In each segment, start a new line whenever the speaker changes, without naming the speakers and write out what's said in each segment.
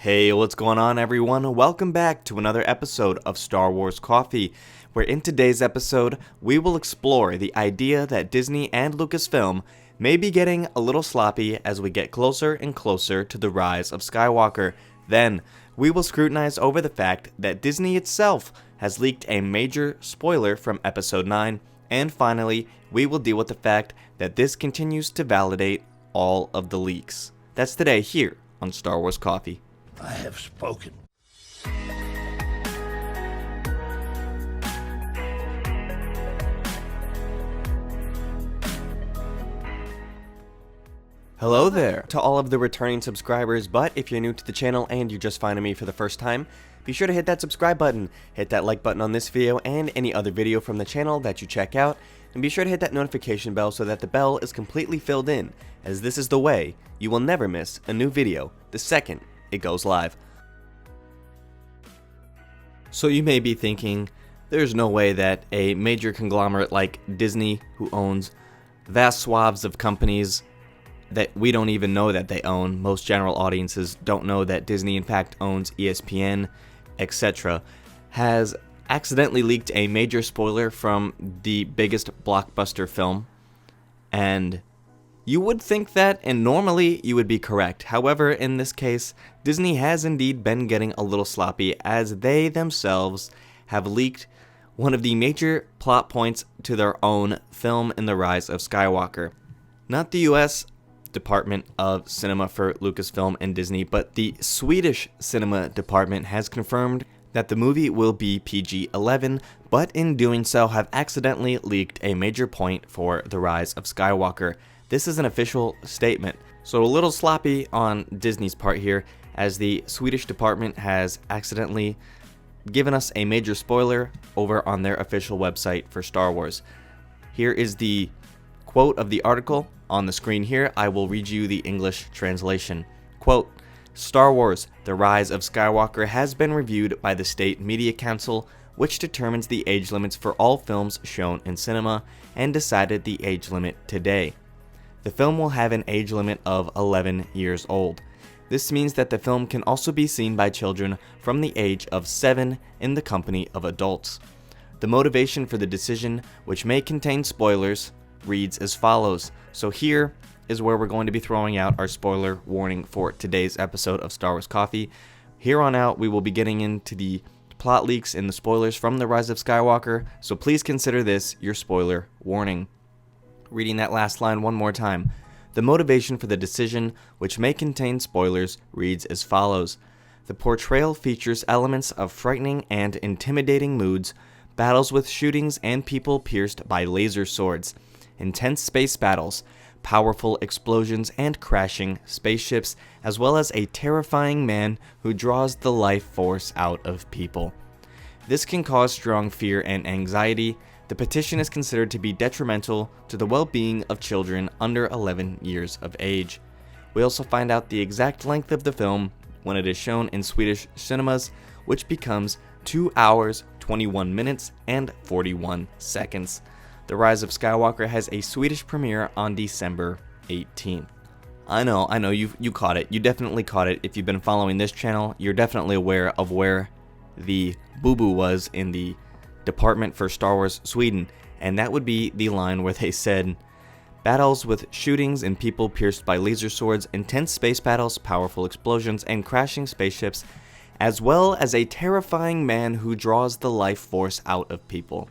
Hey, what's going on everyone? Welcome back to another episode of Star Wars Coffee, where in today's episode, we will explore the idea that Disney and Lucasfilm may be getting a little sloppy as we get closer and closer to the rise of Skywalker. Then, we will scrutinize over the fact that Disney itself has leaked a major spoiler from Episode 9, and finally, we will deal with the fact that this continues to validate all of the leaks. That's today here on Star Wars Coffee.
I have spoken.
Hello there to all of the returning subscribers, but if you're new to the channel and you're just finding me for the first time, be sure to hit that subscribe button, hit that like button on this video and any other video from the channel that you check out, and be sure to hit that notification bell so that the bell is completely filled in, as this is the way you will never miss a new video the second it goes live. So you may be thinking, there's no way that a major conglomerate like Disney, who owns vast swaths of companies that we don't even know that they own, most general audiences don't know that Disney in fact owns ESPN, etc., has accidentally leaked a major spoiler from the biggest blockbuster film. And you would think that, and normally you would be correct. However, in this case, Disney has indeed been getting a little sloppy, as they themselves have leaked one of the major plot points to their own film in the Rise of Skywalker. Not the US Department of Cinema for Lucasfilm and Disney, but the Swedish Cinema Department has confirmed that the movie will be PG-11, but in doing so have accidentally leaked a major point for the Rise of Skywalker. This is an official statement, so a little sloppy on Disney's part here, as the Swedish department has accidentally given us a major spoiler over on their official website for Star Wars. Here is the quote of the article on the screen here. I will read you the English translation. Quote, Star Wars: The Rise of Skywalker has been reviewed by the State Media Council, which determines the age limits for all films shown in cinema, and decided the age limit today. The film will have an age limit of 11 years old. This means that the film can also be seen by children from the age of 7 in the company of adults. The motivation for the decision, which may contain spoilers, reads as follows. So here is where we're going to be throwing out our spoiler warning for today's episode of Star Wars Coffee. Here on out, we will be getting into the plot leaks and the spoilers from The Rise of Skywalker, so please consider this your spoiler warning. Reading that last line one more time. The motivation for the decision, which may contain spoilers, reads as follows. The portrayal features elements of frightening and intimidating moods, battles with shootings and people pierced by laser swords, intense space battles, powerful explosions and crashing spaceships, as well as a terrifying man who draws the life force out of people. This can cause strong fear and anxiety. The petition is considered to be detrimental to the well-being of children under 11 years of age. We also find out the exact length of the film when it is shown in Swedish cinemas, which becomes 2 hours, 21 minutes, and 41 seconds. The Rise of Skywalker has a Swedish premiere on December 18th. I know, you caught it. You definitely caught it. If you've been following this channel, you're definitely aware of where the boo-boo was in the Department for Star Wars Sweden, and that would be the line where they said, battles with shootings and people pierced by laser swords, intense space battles, powerful explosions, and crashing spaceships, as well as a terrifying man who draws the life force out of people.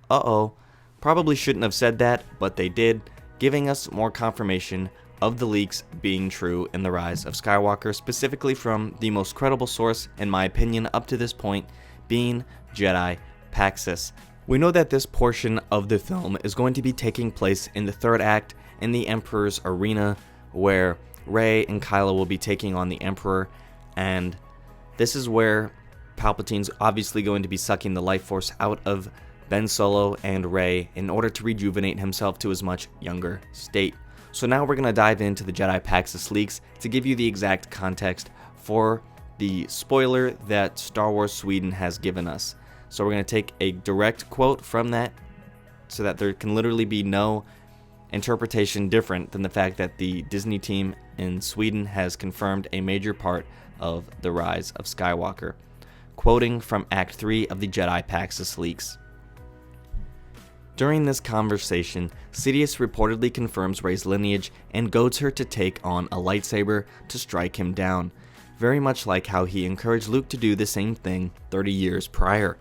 Uh-oh. Probably shouldn't have said that, but they did, giving us more confirmation of the leaks being true in The Rise of Skywalker, specifically from the most credible source, in my opinion, up to this point, being Jedi Leaks. We know that this portion of the film is going to be taking place in the third act in the Emperor's Arena, where Rey and Kylo will be taking on the Emperor, and this is where Palpatine's obviously going to be sucking the life force out of Ben Solo and Rey in order to rejuvenate himself to his much younger state. So now we're going to dive into the Jedi Leaks leaks to give you the exact context for the spoiler that Star Wars Sweden has given us. So we're going to take a direct quote from that so that there can literally be no interpretation different than the fact that the Disney team in Sweden has confirmed a major part of the rise of Skywalker. Quoting from Act 3 of the Jedi Paxos Leaks. During this conversation, Sidious reportedly confirms Rey's lineage and goads her to take on a lightsaber to strike him down, very much like how he encouraged Luke to do the same thing 30 years prior,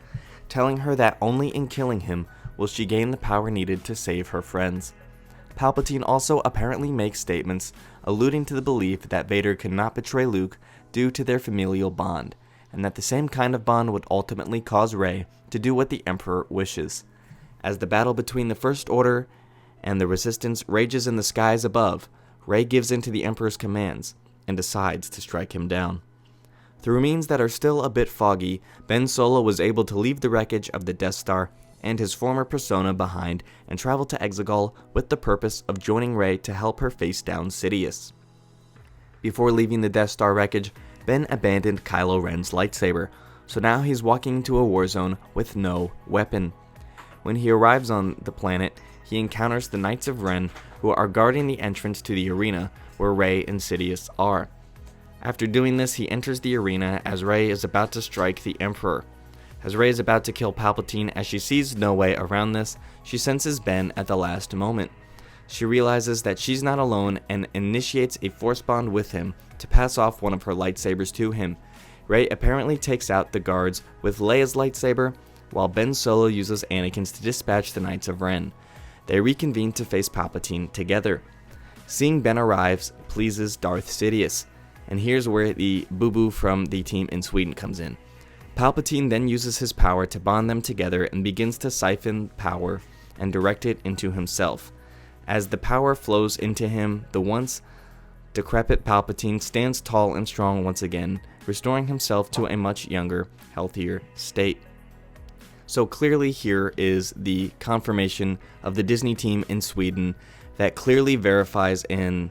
telling her that only in killing him will she gain the power needed to save her friends. Palpatine also apparently makes statements alluding to the belief that Vader could not betray Luke due to their familial bond, and that the same kind of bond would ultimately cause Rey to do what the Emperor wishes. As the battle between the First Order and the Resistance rages in the skies above, Rey gives in to the Emperor's commands and decides to strike him down. Through means that are still a bit foggy, Ben Solo was able to leave the wreckage of the Death Star and his former persona behind and travel to Exegol with the purpose of joining Rey to help her face down Sidious. Before leaving the Death Star wreckage, Ben abandoned Kylo Ren's lightsaber, so now he's walking into a war zone with no weapon. When he arrives on the planet, he encounters the Knights of Ren, who are guarding the entrance to the arena where Rey and Sidious are. After doing this, he enters the arena as Rey is about to strike the Emperor. As Rey is about to kill Palpatine, as she sees no way around this, she senses Ben at the last moment. She realizes that she's not alone and initiates a force bond with him to pass off one of her lightsabers to him. Rey apparently takes out the guards with Leia's lightsaber, while Ben Solo uses Anakin's to dispatch the Knights of Ren. They reconvene to face Palpatine together. Seeing Ben arrives pleases Darth Sidious, and here's where the boo-boo from the team in Sweden comes in. Palpatine then uses his power to bond them together and begins to siphon power and direct it into himself. As the power flows into him, the once decrepit Palpatine stands tall and strong once again, restoring himself to a much younger, healthier state. So clearly here is the confirmation of the Disney team in Sweden that clearly verifies in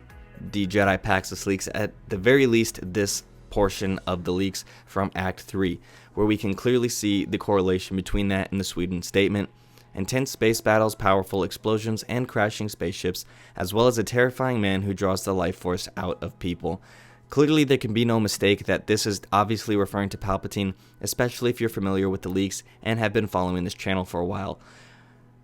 the Jedi Paxos leaks, at the very least this portion of the leaks from Act 3, where we can clearly see the correlation between that and the Sweden statement. Intense space battles, powerful explosions, and crashing spaceships, as well as a terrifying man who draws the life force out of people. Clearly, there can be no mistake that this is obviously referring to Palpatine, especially if you're familiar with the leaks and have been following this channel for a while.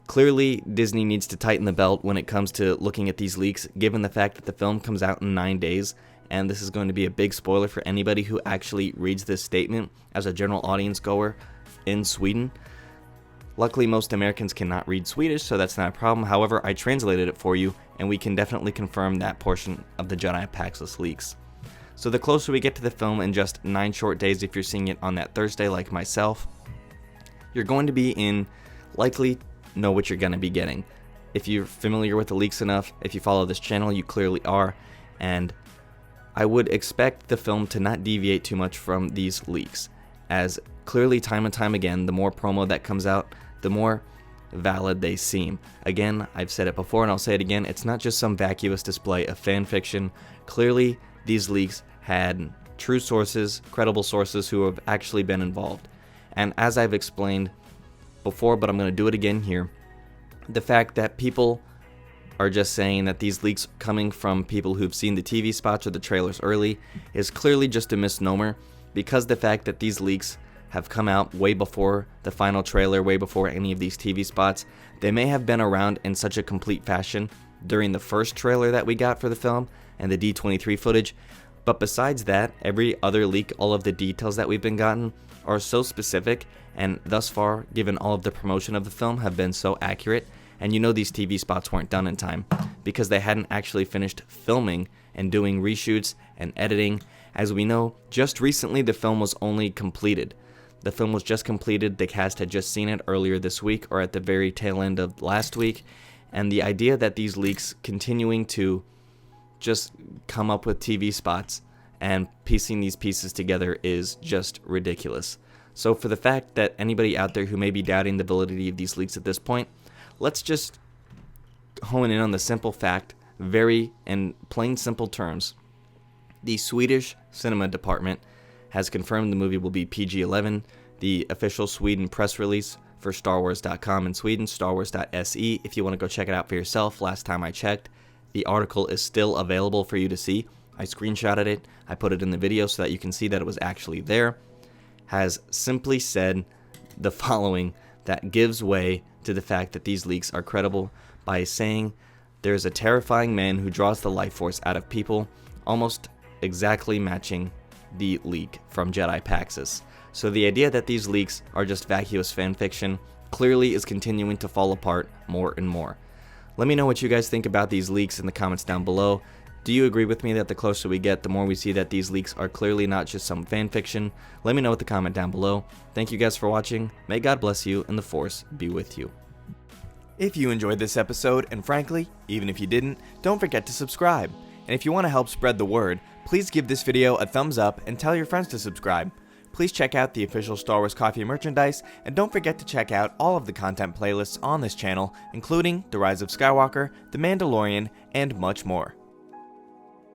Clearly, Disney needs to tighten the belt when it comes to looking at these leaks, given the fact that the film comes out in 9 days, and this is going to be a big spoiler for anybody who actually reads this statement as a general audience goer in Sweden. Luckily, most Americans cannot read Swedish, so that's not a problem. However, I translated it for you, and we can definitely confirm that portion of the Jedi Paxos leaks. So the closer we get to the film in just 9 short days, if you're seeing it on that Thursday like myself, you're going to be likely know what you're going to be getting. If you're familiar with the leaks enough, if you follow this channel, you clearly are, and I would expect the film to not deviate too much from these leaks, as clearly time and time again, the more promo that comes out, the more valid they seem. Again, I've said it before and I'll say it again, it's not just some vacuous display of fan fiction. Clearly, these leaks had true sources, credible sources who have actually been involved. And as I've explained before, but I'm going to do it again here, the fact that people are just saying that these leaks coming from people who've seen the TV spots or the trailers early is clearly just a misnomer, because the fact that these leaks have come out way before the final trailer, way before any of these TV spots, they may have been around in such a complete fashion during the first trailer that we got for the film and the D23 footage. But besides that, every other leak, all of the details that we've been gotten are so specific, and thus far, given all of the promotion of the film, have been so accurate. And you know these TV spots weren't done in time because they hadn't actually finished filming and doing reshoots and editing. As we know, just recently the film was only completed. The film was just completed, the cast had just seen it earlier this week or at the very tail end of last week, and the idea that these leaks continuing to just come up with TV spots and piecing these pieces together is just ridiculous. So for the fact that anybody out there who may be doubting the validity of these leaks at this point, let's just hone in on the simple fact, very in plain simple terms. The Swedish cinema department has confirmed the movie will be PG-11. The official Sweden press release for StarWars.com in Sweden, StarWars.se, if you want to go check it out for yourself. Last time I checked, the article is still available for you to see. I screenshotted it, I put it in the video so that you can see that it was actually there, has simply said the following that gives way to the fact that these leaks are credible by saying there's a terrifying man who draws the life force out of people, almost exactly matching the leak from Jedi Paxis. So the idea that these leaks are just vacuous fanfiction clearly is continuing to fall apart more and more. Let me know what you guys think about these leaks in the comments down below. Do you agree with me that the closer we get, the more we see that these leaks are clearly not just some fanfiction? Let me know with the comment down below. Thank you guys for watching. May God bless you and the Force be with you. If you enjoyed this episode, and frankly, even if you didn't, don't forget to subscribe. And if you want to help spread the word, please give this video a thumbs up and tell your friends to subscribe. Please check out the official Star Wars Coffee merchandise, and don't forget to check out all of the content playlists on this channel, including The Rise of Skywalker, The Mandalorian, and much more.